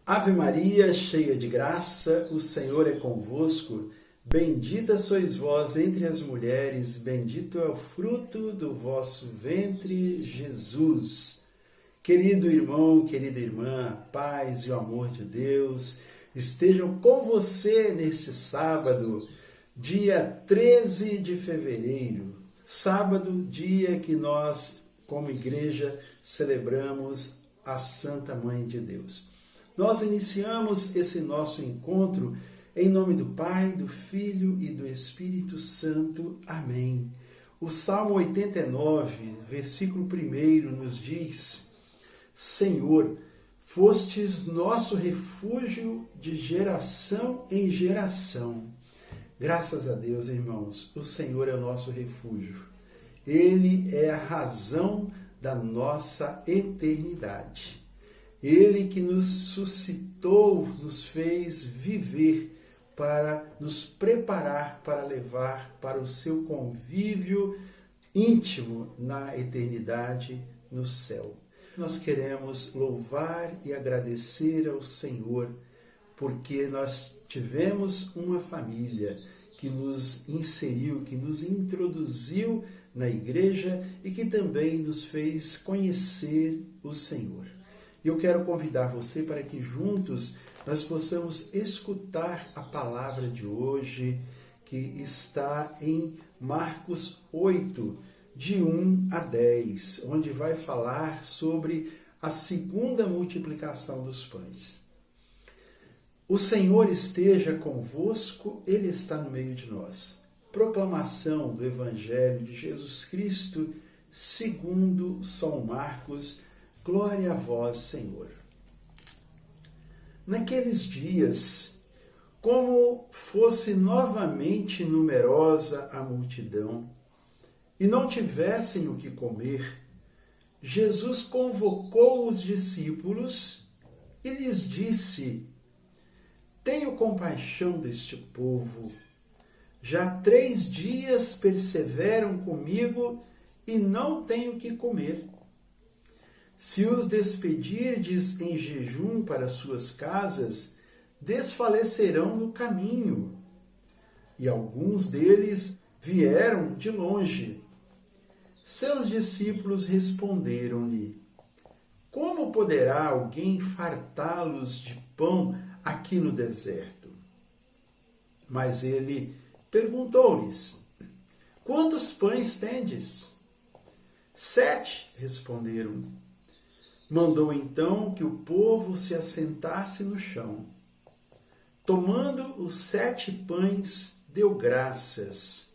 Ave Maria, cheia de graça, o Senhor é convosco. Bendita sois vós entre as mulheres, bendito é o fruto do vosso ventre, Jesus. Querido irmão, querida irmã, a paz e o amor de Deus estejam com você neste sábado, dia 13 de fevereiro. Sábado, dia que nós, como igreja, celebramos a Santa Mãe de Deus. Nós iniciamos esse nosso encontro em nome do Pai, do Filho e do Espírito Santo. Amém. O Salmo 89, versículo 1 nos diz: Senhor, fostes nosso refúgio de geração em geração. Graças a Deus, irmãos, o Senhor é o nosso refúgio. Ele é a razão da nossa eternidade. Ele que nos suscitou, nos fez viver para nos preparar para levar para o seu convívio íntimo na eternidade no céu. Nós queremos louvar e agradecer ao Senhor porque nós tivemos uma família que nos inseriu, que nos introduziu na igreja e que também nos fez conhecer o Senhor. Eu quero convidar você para que juntos nós possamos escutar a palavra de hoje, que está em Marcos 8, de 1 a 10, onde vai falar sobre a segunda multiplicação dos pães. O Senhor esteja convosco, Ele está no meio de nós. Proclamação do Evangelho de Jesus Cristo, segundo São Marcos. Glória a vós, Senhor. Naqueles dias, como fosse novamente numerosa a multidão, e não tivessem o que comer, Jesus convocou os discípulos e lhes disse: Tenho compaixão deste povo. Já 3 dias perseveram comigo e não têm o que comer. Se os despedirdes em jejum para suas casas, desfalecerão no caminho. E alguns deles vieram de longe. Seus discípulos responderam-lhe: Como poderá alguém fartá-los de pão aqui no deserto? Mas ele perguntou-lhes: Quantos pães tendes? 7, responderam. Mandou então que o povo se assentasse no chão. Tomando os 7 pães, deu graças,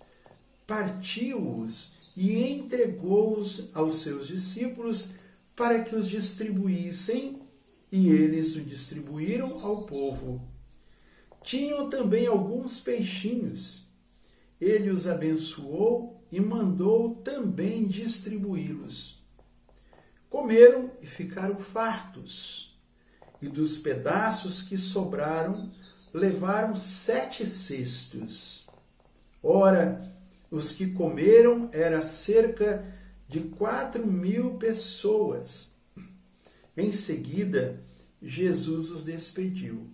partiu-os e entregou-os aos seus discípulos para que os distribuíssem, e eles o distribuíram ao povo. Tinham também alguns peixinhos. Ele os abençoou e mandou também distribuí-los. Comeram e ficaram fartos, e dos pedaços que sobraram, levaram 7 cestos. Ora, os que comeram eram cerca de 4.000 pessoas. Em seguida, Jesus os despediu.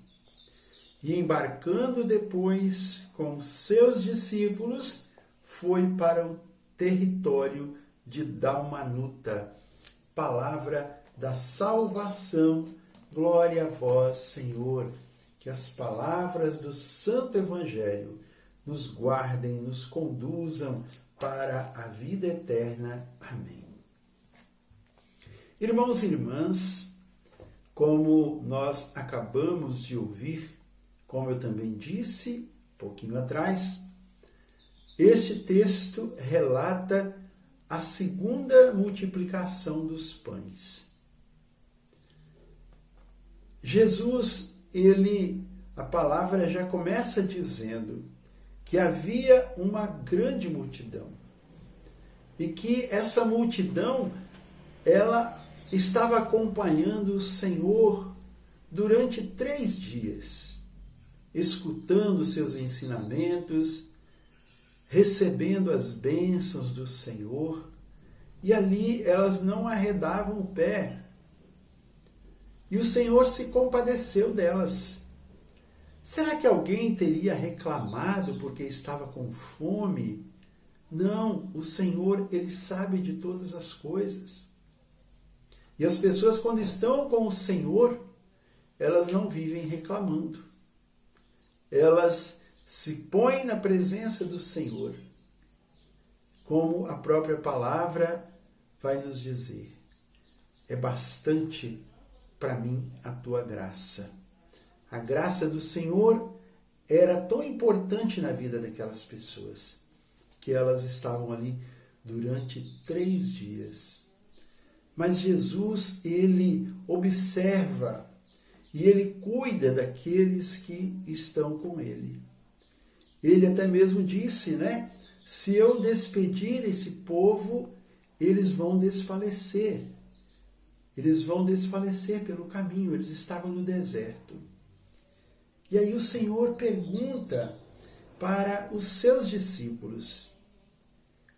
E embarcando depois com seus discípulos, foi para o território de Dalmanuta. Palavra da salvação, glória a vós, Senhor. Que as palavras do Santo Evangelho nos guardem, nos conduzam para a vida eterna. Amém. Irmãos e irmãs, como nós acabamos de ouvir, como eu também disse pouquinho atrás, este texto relata a segunda multiplicação dos pães. Jesus, a palavra já começa dizendo que havia uma grande multidão e que essa multidão, ela estava acompanhando o Senhor durante 3 dias, escutando seus ensinamentos, recebendo as bênçãos do Senhor, e ali elas não arredavam o pé. E o Senhor se compadeceu delas. Será que alguém teria reclamado porque estava com fome? Não, o Senhor, Ele sabe de todas as coisas. E as pessoas, quando estão com o Senhor, elas não vivem reclamando. Elas se põem na presença do Senhor, como a própria palavra vai nos dizer. É bastante para mim a tua graça. A graça do Senhor era tão importante na vida daquelas pessoas, que elas estavam ali durante 3 dias. Mas Jesus, Ele observa e Ele cuida daqueles que estão com Ele. Ele até mesmo disse, né? Se eu despedir esse povo, eles vão desfalecer. Eles vão desfalecer pelo caminho, eles estavam no deserto. E aí o Senhor pergunta para os seus discípulos: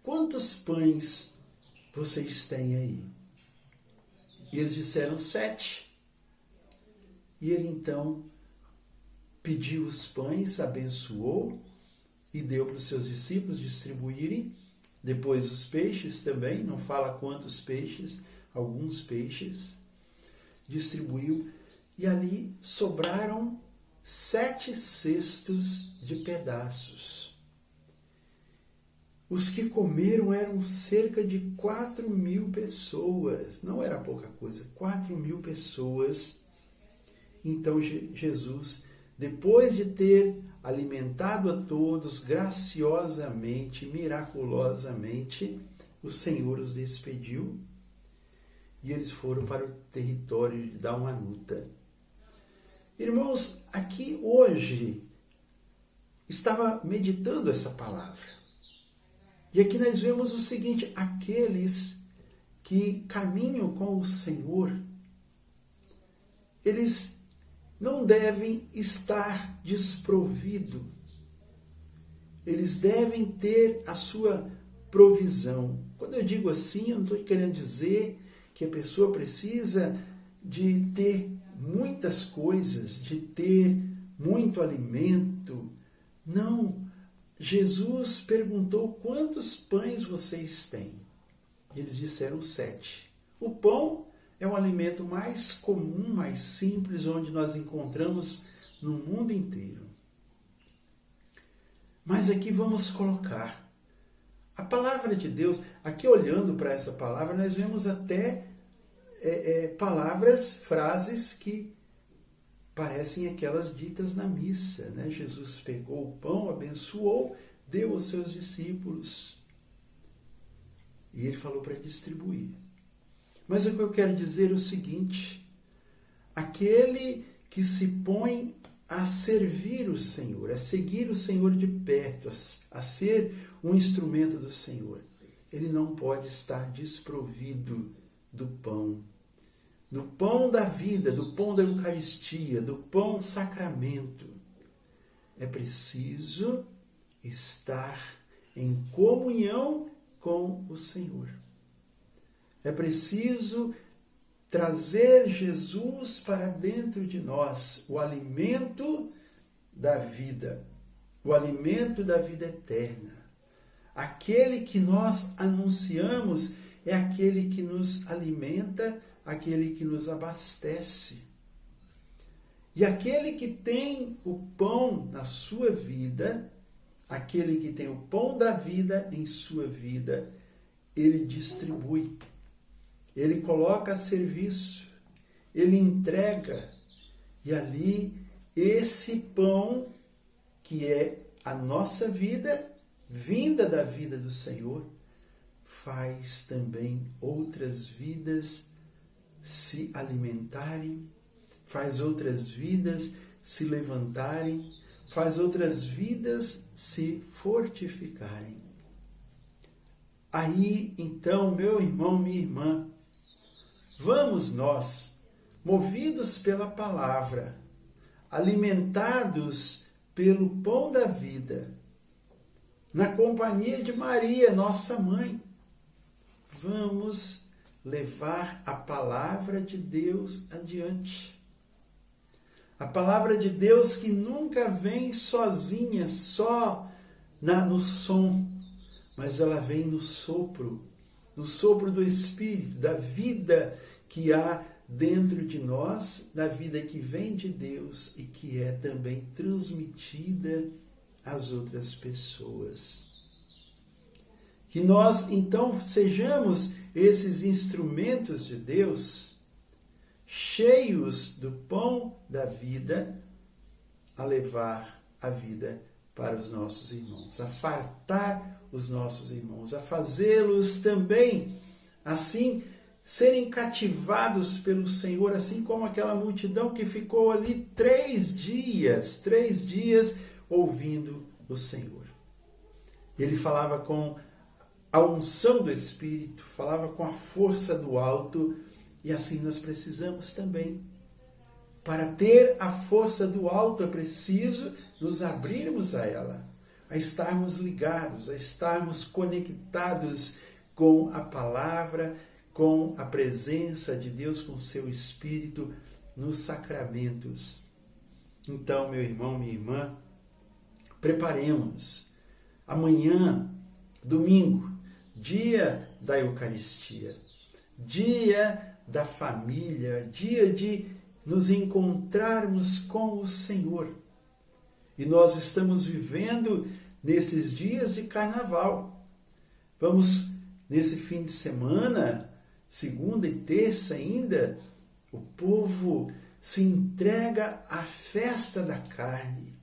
quantos pães vocês têm aí? E eles disseram 7. E ele então pediu os pães, abençoou e deu para os seus discípulos distribuírem. Depois os peixes também, não fala quantos peixes, alguns peixes, distribuiu. E ali sobraram 7 cestos de pedaços. Os que comeram eram cerca de 4.000 pessoas. Não era pouca coisa, 4.000 pessoas. Então Jesus, depois de ter alimentado a todos graciosamente, miraculosamente, o Senhor os despediu e eles foram para o território de Dalmanuta. Irmãos, aqui hoje estava meditando essa palavra. E aqui nós vemos o seguinte: aqueles que caminham com o Senhor, eles não devem estar desprovidos. Eles devem ter a sua provisão. Quando eu digo assim, eu não estou querendo dizer que a pessoa precisa de ter muitas coisas, de ter muito alimento. Não. Jesus perguntou: quantos pães vocês têm? Eles disseram 7. O pão é o alimento mais comum, mais simples, onde nós encontramos no mundo inteiro. Mas aqui vamos colocar a palavra de Deus. Aqui olhando para essa palavra, nós vemos até palavras, frases que parecem aquelas ditas na missa, né? Jesus pegou o pão, abençoou, deu aos seus discípulos. E ele falou para distribuir. Mas o que eu quero dizer é o seguinte: aquele que se põe a servir o Senhor, a seguir o Senhor de perto, a ser um instrumento do Senhor, ele não pode estar desprovido do pão da vida, do pão da Eucaristia, do pão sacramento. É preciso estar em comunhão com o Senhor. É preciso trazer Jesus para dentro de nós, o alimento da vida, o alimento da vida eterna. Aquele que nós anunciamos é aquele que nos alimenta, aquele que nos abastece. E aquele que tem o pão na sua vida, aquele que tem o pão da vida em sua vida, ele distribui. Ele coloca a serviço, ele entrega, e ali esse pão, que é a nossa vida, vinda da vida do Senhor, faz também outras vidas se alimentarem, faz outras vidas se levantarem, faz outras vidas se fortificarem. Aí, então, meu irmão, minha irmã, vamos nós, movidos pela palavra, alimentados pelo pão da vida, na companhia de Maria, nossa mãe, vamos levar a palavra de Deus adiante. A palavra de Deus que nunca vem sozinha, só no som, mas ela vem no sopro do Espírito, da vida que há dentro de nós, da vida que vem de Deus e que é também transmitida às outras pessoas. Que nós, então, sejamos esses instrumentos de Deus, cheios do pão da vida, a levar a vida para os nossos irmãos, a fartar os nossos irmãos, a fazê-los também, assim, serem cativados pelo Senhor, assim como aquela multidão que ficou ali 3 dias ouvindo o Senhor. Ele falava com a unção do Espírito, falava com a força do alto, e assim nós precisamos também. Para ter a força do alto é preciso nos abrirmos a ela, a estarmos ligados, a estarmos conectados com a palavra, com a presença de Deus, com o seu Espírito nos sacramentos. Então, meu irmão, minha irmã, preparemos-nos. Amanhã, domingo, dia da Eucaristia, dia da família, dia de nos encontrarmos com o Senhor. E nós estamos vivendo nesses dias de carnaval. Vamos, nesse fim de semana, segunda e terça ainda, o povo se entrega à festa da carne.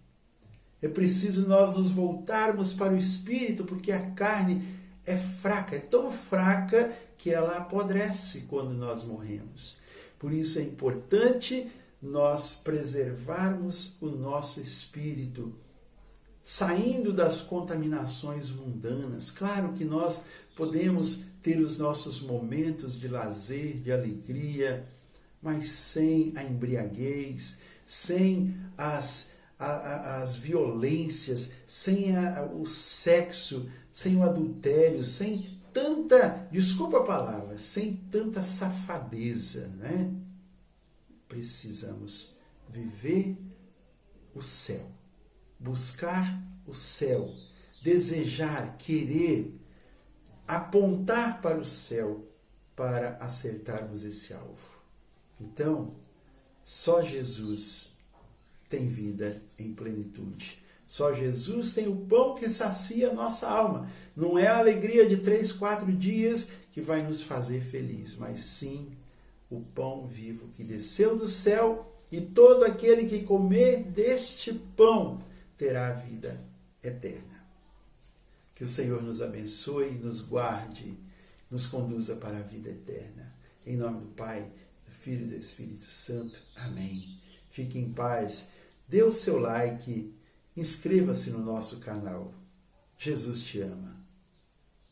É preciso nós nos voltarmos para o Espírito, porque a carne é fraca, é tão fraca que ela apodrece quando nós morremos. Por isso é importante nós preservarmos o nosso espírito, saindo das contaminações mundanas. Claro que nós podemos ter os nossos momentos de lazer, de alegria, mas sem a embriaguez, sem as violências, sem o sexo, sem o adultério, sem tanta, desculpa a palavra, sem tanta safadeza, né? Precisamos viver o céu, buscar o céu, desejar, querer, apontar para o céu para acertarmos esse alvo. Então, só Jesus tem vida em plenitude. Só Jesus tem o pão que sacia a nossa alma. Não é a alegria de 3, 4 dias que vai nos fazer feliz, mas sim o pão vivo que desceu do céu, e todo aquele que comer deste pão terá a vida eterna. Que o Senhor nos abençoe, nos guarde, nos conduza para a vida eterna. Em nome do Pai, do Filho e do Espírito Santo. Amém. Fique em paz. Dê o seu like. Inscreva-se no nosso canal. Jesus te ama.